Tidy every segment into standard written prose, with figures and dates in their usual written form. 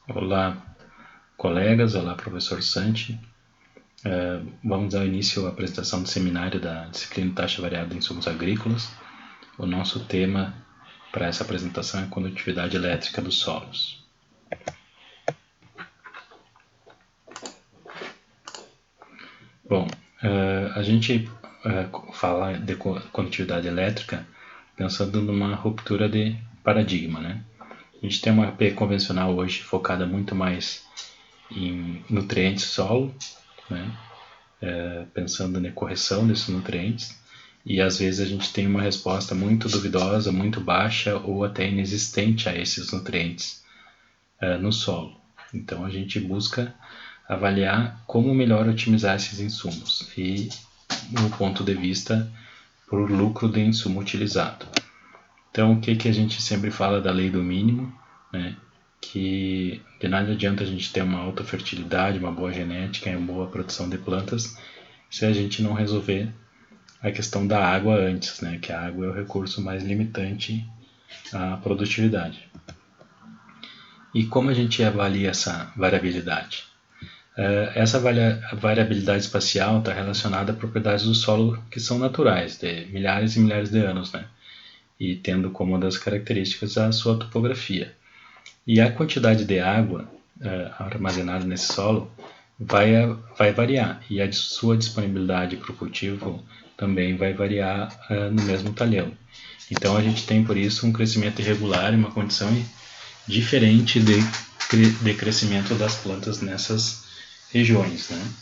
Olá, colegas. Olá, professor Santi. Vamos dar início à apresentação do seminário da disciplina Taxa Variável de Insumos Agrícolas. O nosso tema para essa apresentação é a condutividade elétrica dos solos. Bom, a gente fala de condutividade elétrica pensando numa ruptura de paradigma, né? A gente tem uma AP convencional hoje focada muito mais em nutrientes solo, né? Pensando na correção desses nutrientes, e às vezes a gente tem uma resposta muito duvidosa, muito baixa ou até inexistente a esses nutrientes no solo. Então a gente busca avaliar como melhor otimizar esses insumos e o ponto de vista por lucro de insumo utilizado. Então o que a gente sempre fala da lei do mínimo, né? Que de nada adianta a gente ter uma alta fertilidade, uma boa genética e uma boa produção de plantas se a gente não resolver a questão da água antes, né? Que a água é o recurso mais limitante à produtividade. E como a gente avalia essa variabilidade? Essa variabilidade espacial está relacionada a propriedades do solo que são naturais, de milhares e milhares de anos, né? E tendo como uma das características a sua topografia. E a quantidade de água armazenada nesse solo vai variar, e a sua disponibilidade para o cultivo também vai variar no mesmo talhão. Então a gente tem por isso um crescimento irregular e uma condição diferente de crescimento das plantas nessas regiões, né?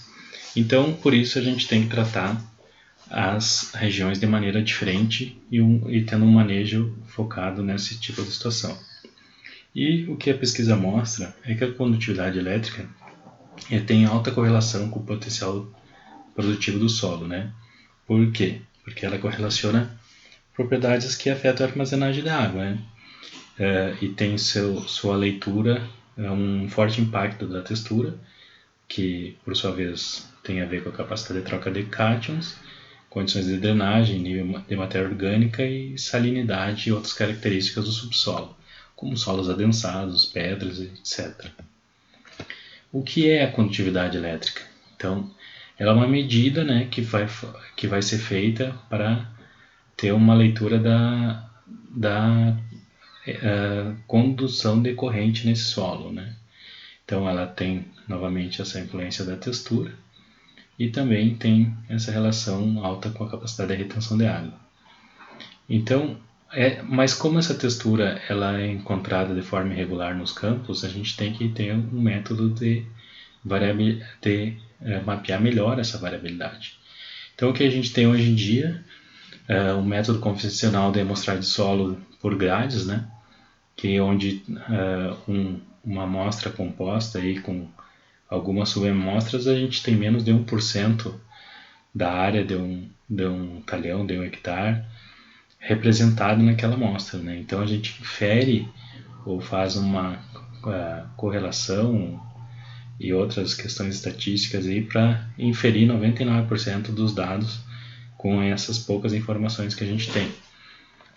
Então por isso a gente tem que tratar as regiões de maneira diferente e tendo um manejo focado nesse tipo de situação. E o que a pesquisa mostra é que a condutividade elétrica tem alta correlação com o potencial produtivo do solo, né? Por quê? Porque ela correlaciona propriedades que afetam a armazenagem da água, né? E tem sua leitura um forte impacto da textura, que por sua vez tem a ver com a capacidade de troca de cátions, condições de drenagem, nível de matéria orgânica e salinidade e outras características do subsolo, como solos adensados, pedras, etc. O que é a condutividade elétrica? Então, ela é uma medida, né, que vai ser feita para ter uma leitura da condução de corrente nesse solo, né? Então ela tem novamente essa influência da textura e também tem essa relação alta com a capacidade de retenção de água. Então, mas como essa textura ela é encontrada de forma irregular nos campos, a gente tem que ter um método de mapear melhor essa variabilidade. Então o que a gente tem hoje em dia é um método convencional de amostragem de solo por grades, né? Que é onde uma amostra composta aí com algumas subamostras, a gente tem menos de 1% da área de um talhão, de um hectare, representado naquela amostra, né? Então a gente infere ou faz uma correlação e outras questões estatísticas aí para inferir 99% dos dados com essas poucas informações que a gente tem.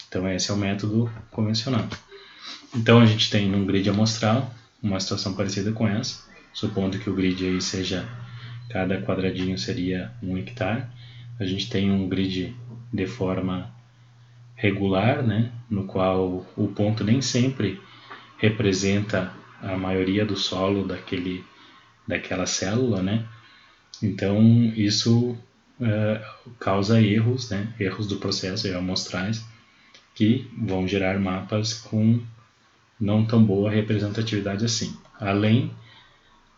Então esse é o método convencional. Então a gente tem num grid amostral uma situação parecida com essa, supondo que o grid aí seja, cada quadradinho seria 1 hectare. A gente tem um grid de forma regular, né, no qual o ponto nem sempre representa a maioria do solo daquela célula, né? Então isso causa erros, né? Erros do processo amostrais, que vão gerar mapas com não tão boa representatividade assim, além,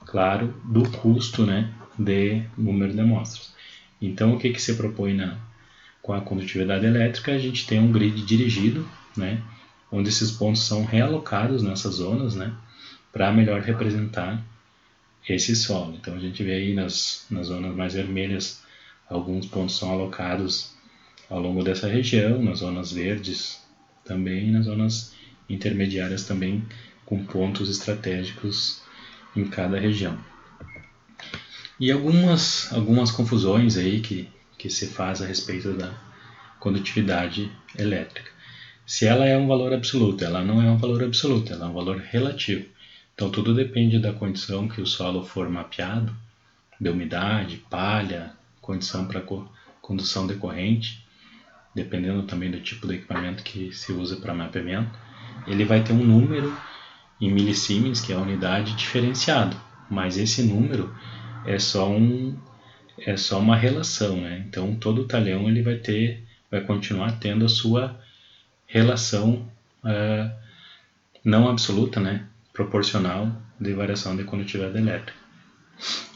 claro, do custo, né, de número de amostras. Então o que se propõe com a condutividade elétrica? A gente tem um grid dirigido, né, onde esses pontos são realocados nessas zonas, né, para melhor representar esse solo. Então a gente vê aí nas zonas mais vermelhas, alguns pontos são alocados ao longo dessa região, nas zonas verdes também, e nas zonas intermediárias também, com pontos estratégicos em cada região. E algumas confusões aí que se faz a respeito da condutividade elétrica. Se ela é um valor absoluto, ela não é um valor absoluto, ela é um valor relativo. Então tudo depende da condição que o solo for mapeado, de umidade, palha, condição para condução decorrente, dependendo também do tipo de equipamento que se usa para mapeamento. Ele vai ter um número em milisiemens, que é a unidade, diferenciado, mas esse número é só uma relação, né? Então todo talhão ele vai continuar tendo a sua relação não absoluta, né? Proporcional de variação de condutividade elétrica.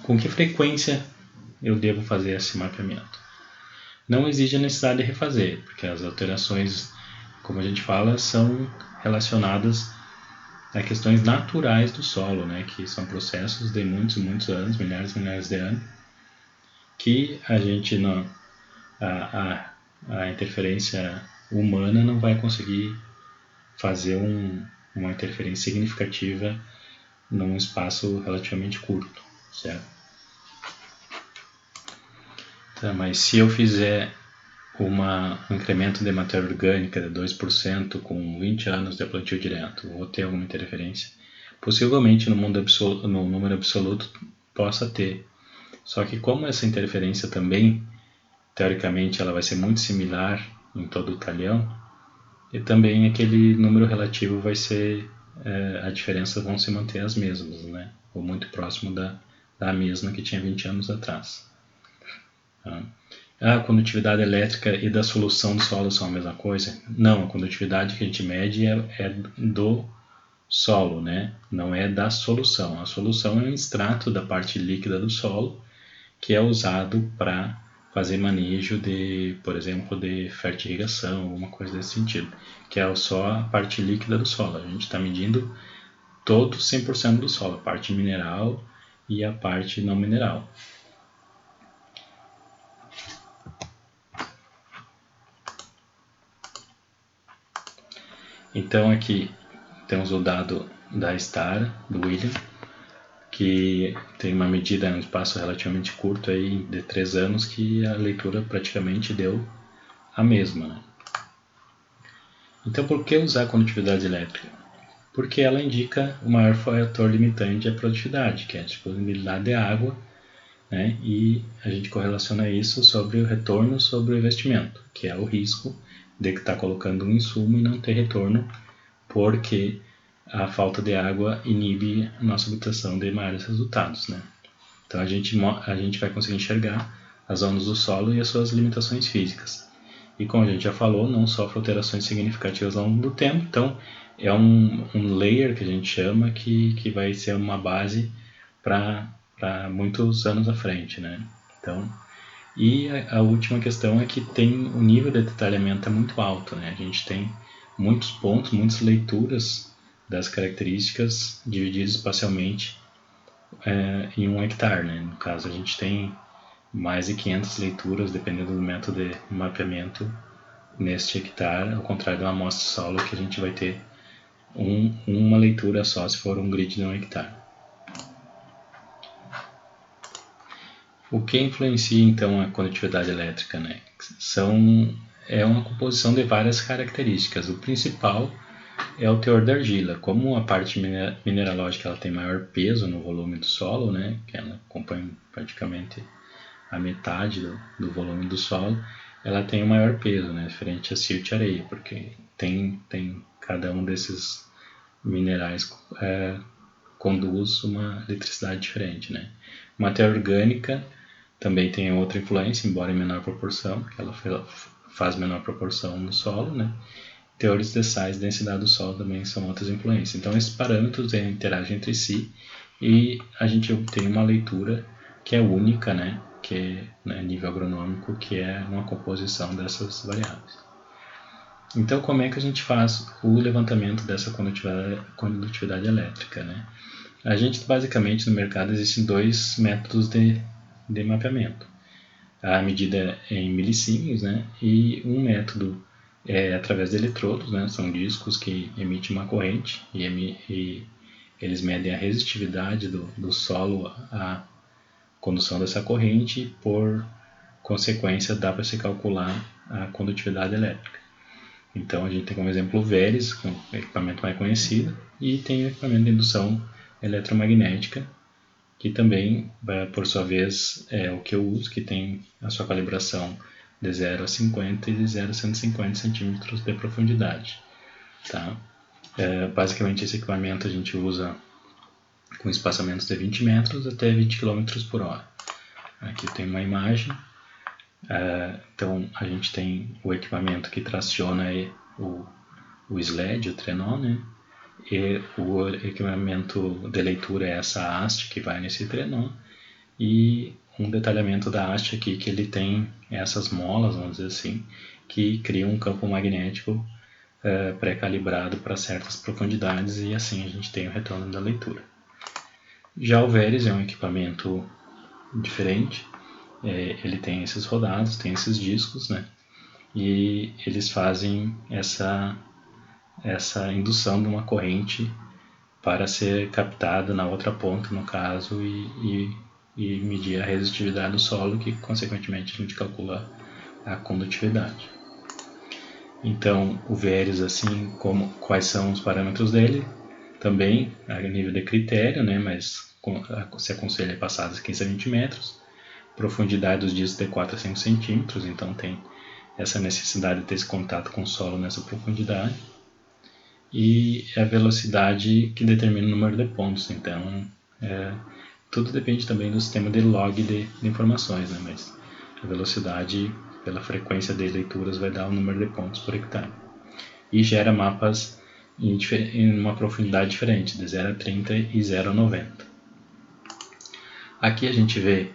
Com que frequência eu devo fazer esse mapeamento? Não exige a necessidade de refazer, porque as alterações, como a gente fala, são relacionadas a questões naturais do solo, né? Que são processos de muitos, muitos anos, milhares e milhares de anos, que a gente não, a interferência humana não vai conseguir fazer uma interferência significativa num espaço relativamente curto, certo? Tá, mas se eu fizer um incremento de matéria orgânica de 2% com 20 anos de plantio direto, vou ter alguma interferência? Possivelmente no número absoluto possa ter. Só que como essa interferência também, teoricamente, ela vai ser muito similar em todo o talhão, e também aquele número relativo vai ser, a diferença vão se manter as mesmas, né? Ou muito próximo da mesma que tinha 20 anos atrás. Tá? A condutividade elétrica e da solução do solo são a mesma coisa? Não, a condutividade que a gente mede é do solo, né? Não é da solução. A solução é um extrato da parte líquida do solo que é usado para fazer manejo de, por exemplo, de fertirrigação, alguma coisa desse sentido, que é só a parte líquida do solo. A gente está medindo todo 100% do solo, a parte mineral e a parte não mineral. Então aqui temos o dado da STAR, do William, que tem uma medida em um espaço relativamente curto aí, de 3 anos, que a leitura praticamente deu a mesma. Né? Então por que usar a condutividade elétrica? Porque ela indica o maior fator limitante à produtividade, que é a disponibilidade de água, né? E a gente correlaciona isso sobre o retorno sobre o investimento, que é o risco de estar colocando um insumo e não ter retorno, porque a falta de água inibe a nossa obtenção de maiores resultados. Né? Então a gente vai conseguir enxergar as zonas do solo e as suas limitações físicas. E como a gente já falou, não sofre alterações significativas ao longo do tempo, então é um layer que a gente chama que vai ser uma base para muitos anos à frente. Né? Então, e a última questão é que o nível de detalhamento é muito alto. Né? A gente tem muitos pontos, muitas leituras das características divididas espacialmente em 1 hectare. Né? No caso, a gente tem mais de 500 leituras, dependendo do método de mapeamento, neste hectare, ao contrário de uma amostra solo que a gente vai ter uma leitura só se for um grid de 1 hectare. O que influencia então a condutividade elétrica? Né? É uma composição de várias características. O principal é o teor da argila. Como a parte mineralógica ela tem maior peso no volume do solo, né? Que ela compõe praticamente a metade do volume do solo, ela tem o maior peso, né, frente a silt e areia, porque tem cada um desses minerais conduz uma eletricidade diferente. Né. Matéria orgânica também tem outra influência, embora em menor proporção, ela faz menor proporção no solo. Né. Teores de sais, densidade do solo também são outras influências. Então esses parâmetros interagem entre si e a gente tem uma leitura que é única, né, que é nível agronômico, que é uma composição dessas variáveis. Então, como é que a gente faz o levantamento dessa condutividade elétrica? Né? A gente, basicamente, no mercado existem 2 métodos de mapeamento. A medida é em milisiemens, né? E um método é através de eletrodos, né? São discos que emitem uma corrente e eles medem a resistividade do solo à condução dessa corrente e, por consequência, dá para se calcular a condutividade elétrica. Então a gente tem como exemplo o Veris, que é um equipamento mais conhecido, e tem o equipamento de indução eletromagnética, que também, por sua vez, é o que eu uso, que tem a sua calibração de 0 a 50 e de 0 a 150 centímetros de profundidade. Tá? Basicamente, esse equipamento a gente usa com espaçamentos de 20 metros até 20 km por hora. Aqui tem uma imagem. Então, a gente tem o equipamento que traciona o sled, o trenó, né? E o equipamento de leitura é essa haste que vai nesse trenó, e um detalhamento da haste aqui que ele tem essas molas, vamos dizer assim, que criam um campo magnético pré-calibrado para certas profundidades, e assim a gente tem o retorno da leitura. Já o Veris é um equipamento diferente, ele tem esses rodados, tem esses discos, né? E eles fazem essa indução de uma corrente para ser captada na outra ponta, no caso, e medir a resistividade do solo, que consequentemente a gente calcula a condutividade. Então, o Veris, assim, quais são os parâmetros dele? Também a nível de critério, né, mas se aconselha passadas 15 a 20 metros, profundidade dos discos de 4 a 5 centímetros, então tem essa necessidade de ter esse contato com o solo nessa profundidade, e a velocidade que determina o número de pontos. Então, tudo depende também do sistema de log de informações, né? Mas a velocidade, pela frequência de leituras, vai dar o número de pontos por hectare. E gera mapas em uma profundidade diferente, de 0 a 30 e 0 a 90. Aqui a gente vê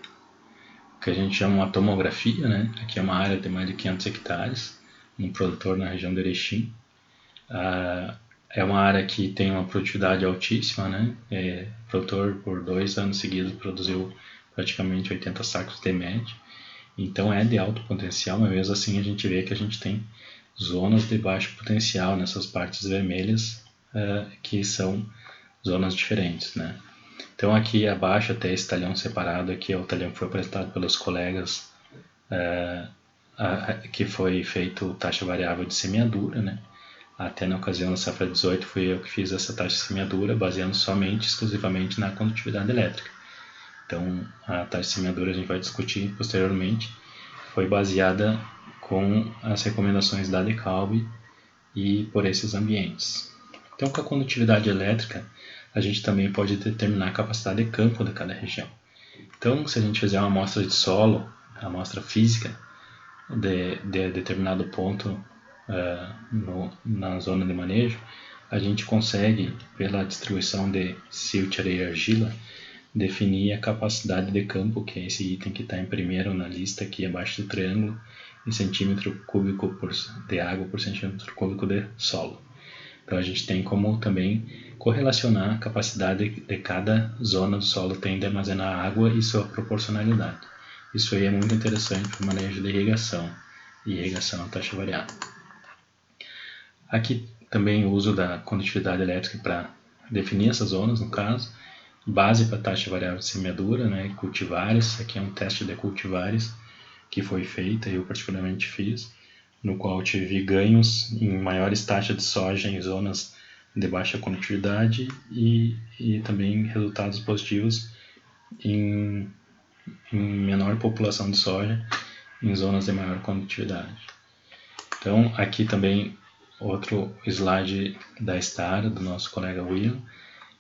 o que a gente chama uma tomografia, né? Aqui é uma área de mais de 500 hectares, um produtor na região de Erechim. É uma área que tem uma produtividade altíssima, né? O produtor, por 2 anos seguidos, produziu praticamente 80 sacos de média. Então é de alto potencial, mas mesmo assim a gente vê que a gente tem zonas de baixo potencial nessas partes vermelhas, que são zonas diferentes, né? Então aqui abaixo, até esse talhão separado, aqui é o talhão que foi apresentado pelos colegas, que foi feito taxa variável de semeadura, né? Até na ocasião da safra 18 fui eu que fiz essa taxa de semeadura, baseando exclusivamente na condutividade elétrica. Então a taxa de semeadura a gente vai discutir posteriormente, foi baseada com as recomendações da DECALB e por esses ambientes. Então, com a condutividade elétrica, a gente também pode determinar a capacidade de campo de cada região. Então, se a gente fizer uma amostra de solo, a amostra física de determinado ponto na zona de manejo, a gente consegue, pela distribuição de silt, areia e argila, definir a capacidade de campo, que é esse item que está em primeiro na lista aqui abaixo do triângulo, em centímetro cúbico de água por centímetro cúbico de solo. Então a gente tem como também correlacionar a capacidade de cada zona do solo tem de armazenar água e sua proporcionalidade. Isso aí é muito interessante para o manejo de irrigação e irrigação a taxa variável. Aqui também o uso da condutividade elétrica para definir essas zonas, no caso, base para taxa variável de semeadura, né, cultivares. Aqui é um teste de cultivares que foi feito, eu particularmente fiz, no qual tive ganhos em maiores taxas de soja em zonas de baixa condutividade e também resultados positivos em menor população de soja em zonas de maior condutividade. Então, aqui também outro slide da STAR, do nosso colega William,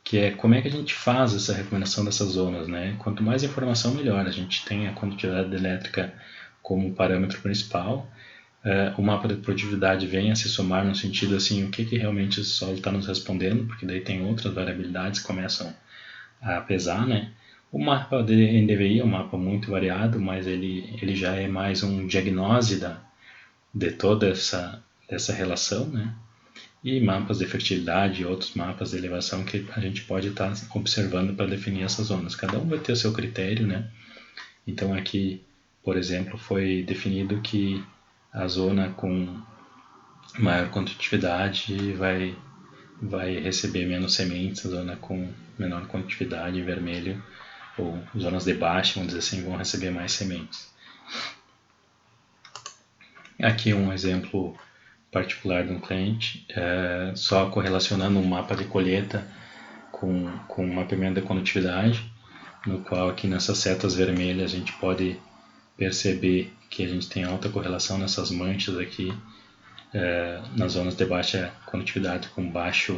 que é como é que a gente faz essa recomendação dessas zonas, né? Quanto mais informação, melhor. A gente tem a condutividade elétrica como parâmetro principal. O mapa de produtividade vem a se somar no sentido assim, o que realmente o solo está nos respondendo, porque daí tem outras variabilidades que começam a pesar, né? O mapa de NDVI é um mapa muito variado, mas ele já é mais um diagnose de toda essa relação, né? E mapas de fertilidade e outros mapas de elevação que a gente pode estar observando para definir essas zonas. Cada um vai ter o seu critério, né? Então aqui, por exemplo, foi definido que a zona com maior condutividade vai receber menos sementes, a zona com menor condutividade, em vermelho, ou zonas de baixa, vamos dizer assim, vão receber mais sementes. Aqui um exemplo particular de um cliente, só correlacionando um mapa de colheita com um mapeamento da condutividade, no qual aqui nessas setas vermelhas a gente pode perceber que a gente tem alta correlação nessas manchas aqui, nas zonas de baixa condutividade com baixa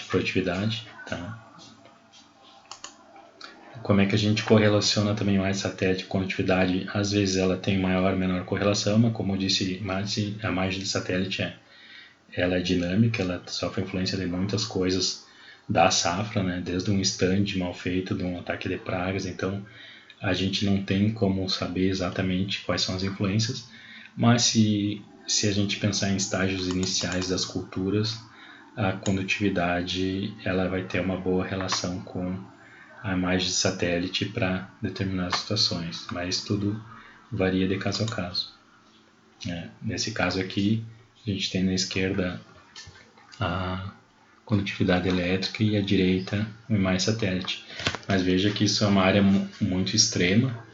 produtividade. Tá? Como é que a gente correlaciona também mais satélite com condutividade? Às vezes ela tem maior ou menor correlação, mas como eu disse, a margem de satélite ela é dinâmica, ela sofre influência de muitas coisas da safra, né? Desde um stand mal feito, de um ataque de pragas. Então a gente não tem como saber exatamente quais são as influências, mas se a gente pensar em estágios iniciais das culturas, a condutividade ela vai ter uma boa relação com a imagem de satélite para determinadas situações, mas tudo varia de caso a caso. Nesse caso aqui, a gente tem na esquerda a condutividade elétrica e à direita a imagem satélite. Mas veja que isso é uma área muito extrema,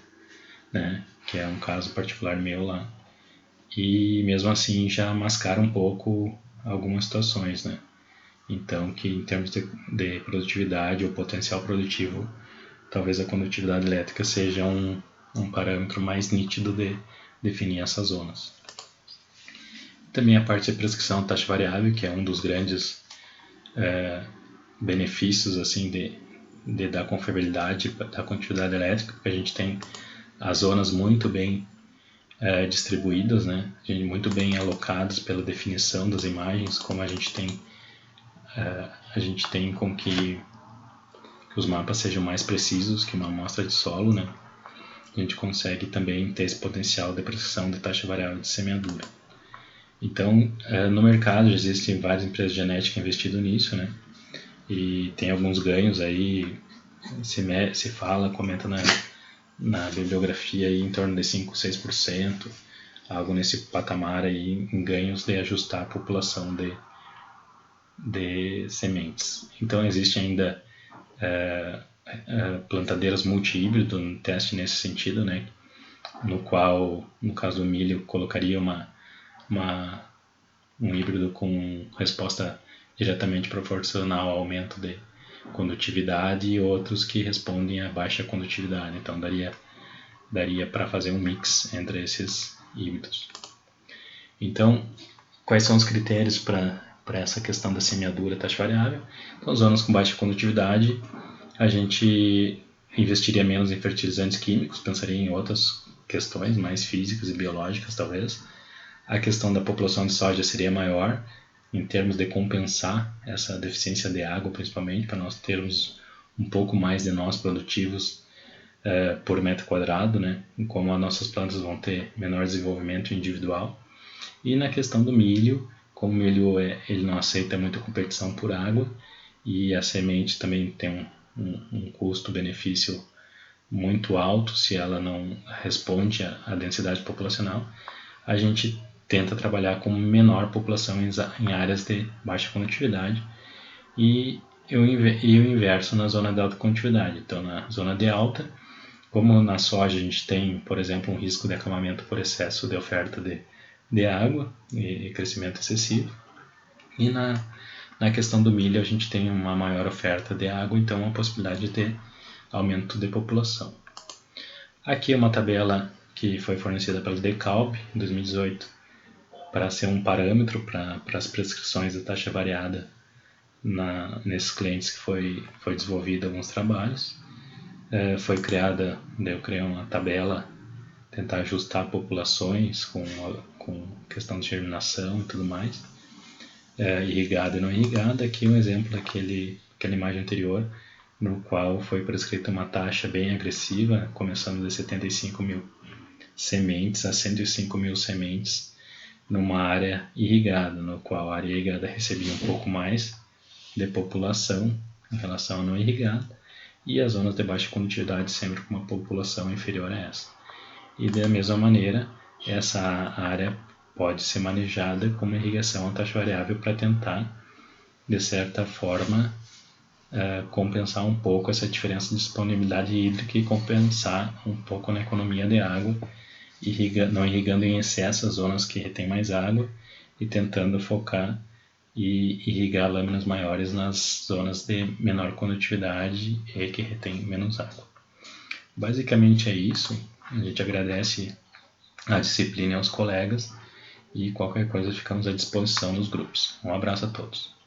né, que é um caso particular meu lá, e mesmo assim já mascara um pouco algumas situações, né? Então, que em termos de produtividade ou potencial produtivo, talvez a condutividade elétrica seja um parâmetro mais nítido de definir essas zonas. Também a parte de prescrição de taxa variável, que é um dos grandes benefícios assim, de dar confiabilidade da condutividade elétrica, porque a gente tem as zonas muito bem distribuídas, né? Muito bem alocadas pela definição das imagens, como a gente tem com que os mapas sejam mais precisos que uma amostra de solo, né? A gente consegue também ter esse potencial de prescrição de taxa variável de semeadura. Então, no mercado já existem várias empresas de genética investindo nisso, né? E tem alguns ganhos aí, se fala, comenta na bibliografia aí em torno de 5, 6%, algo nesse patamar aí em ganhos de ajustar a população de sementes. Então existe ainda plantadeiras multi-híbrido no teste nesse sentido, né? No qual, no caso do milho, colocaria um híbrido com resposta diretamente proporcional ao aumento de condutividade e outros que respondem a baixa condutividade. Então daria para fazer um mix entre esses híbridos. Então, quais são os critérios para essa questão da semeadura taxa variável? Então, zonas com baixa condutividade, a gente investiria menos em fertilizantes químicos, pensaria em outras questões mais físicas e biológicas, talvez. A questão da população de soja seria maior, em termos de compensar essa deficiência de água, principalmente, para nós termos um pouco mais de nós produtivos por metro quadrado, né? Como as nossas plantas vão ter menor desenvolvimento individual. E na questão do milho, como o milho ele não aceita muita competição por água e a semente também tem um custo-benefício muito alto se ela não responde à densidade populacional, a gente tenta trabalhar com menor população em áreas de baixa condutividade e o inverso na zona de alta condutividade. Então, na zona de alta, como na soja a gente tem, por exemplo, um risco de acamamento por excesso de oferta de água e crescimento excessivo, e na questão do milho a gente tem uma maior oferta de água, então a possibilidade de ter aumento de população. Aqui é uma tabela que foi fornecida pela Decalb em 2018 para ser um parâmetro para as prescrições da taxa variada nesses clientes que foi desenvolvido alguns trabalhos. Foi criada, eu criei uma tabela, tentar ajustar populações com questão de germinação e tudo mais, irrigada e não irrigada. Aqui um exemplo daquela imagem anterior, no qual foi prescrita uma taxa bem agressiva, começando de 75 mil sementes a 105 mil sementes numa área irrigada, no qual a área irrigada recebia um pouco mais de população em relação à não irrigada, e as zonas de baixa condutividade sempre com uma população inferior a essa. E da mesma maneira, essa área pode ser manejada como irrigação a taxa variável para tentar, de certa forma, compensar um pouco essa diferença de disponibilidade hídrica e compensar um pouco na economia de água, não irrigando em excesso as zonas que retêm mais água e tentando focar e irrigar lâminas maiores nas zonas de menor condutividade e que retém menos água. Basicamente é isso. A gente agradece a disciplina e aos colegas e qualquer coisa ficamos à disposição dos grupos. Um abraço a todos.